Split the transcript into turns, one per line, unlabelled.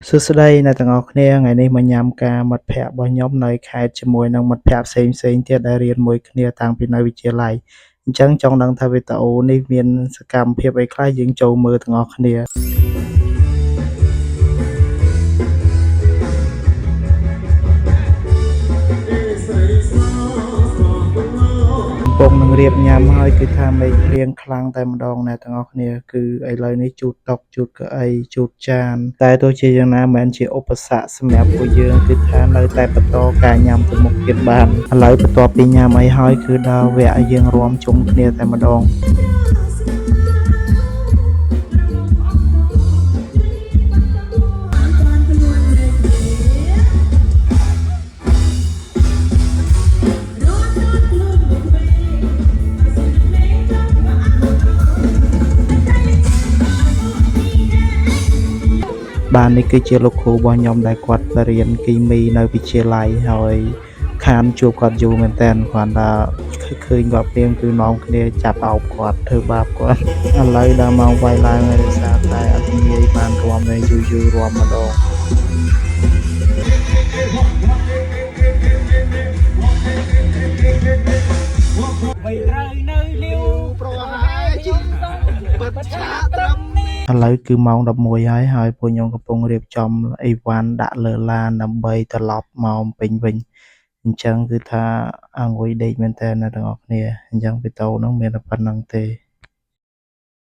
សួស្តីអ្នកទាំងអស់គ្នាថ្ងៃនេះមកញ៉ាំការមិត្តភ័ក្តិរបស់ខ្ញុំនៅខេត្តជាមួយនឹងមិត្តភ័ក្តិផ្សេងៗទៀតដែលរៀនមួយគ្នាតាំងពីនៅវិទ្យាល័យអញ្ចឹងចង់ដឹងថាវីដេអូនេះមានសកម្មភាពអីខ្លះយើងចូលមើលទាំងអស់គ្នាកំពុងនឹងរៀបញ៉ាំហើយគឺថាមេឃភ្លៀងខ្លាំងតែម្ដងអ្នកទាំងអស់គ្នាគឺឥឡូវនេះជូតតុជូតកៅអីជូតចានតែទោះជាយ៉ាងណាមិនមែនជាឧបសគ្គសម្រាប់ពួកយើងគឺថានៅតែបន្តការញ៉ាំទៅមុខទៀតបានឥឡូវបន្ទាប់ពីញ៉ាំអីហើយគឺដល់វគ្គយើងរួមជុំគ្នាតែម្ដងបាទនេះគឺជាលោកគ្រូរបស់ខ្ញុំដែលគាត់បរៀនគីមីនៅវិទ្យាល័យហើយខានជួបគាត់យូរមែនតើគ្រាន់តែឃើញគាត់ព្រៀងគឺនាំគ្នាចាប់អោបគាត់ធ្វើបាបគាត់ឥឡូវដល់ម៉ោងវាយឡើងហើយដោយសារតែអត់ងាយបានរួមនៅយូររួមម្ដងឥឡូវគឺម៉ោង11ហើយពួកខ្ញុំកំពុងរៀបចំអីវ៉ាន់ដាក់លើឡានដើម្បីត្រឡប់មកពេញវិញអញ្ចឹងគឺថាអង្គុយដេកមែនតើអ្នកទាំងអស់គ្នាអញ្ចឹងវីដេអូហ្នឹងមានតែប៉ុណ្្នឹងទេ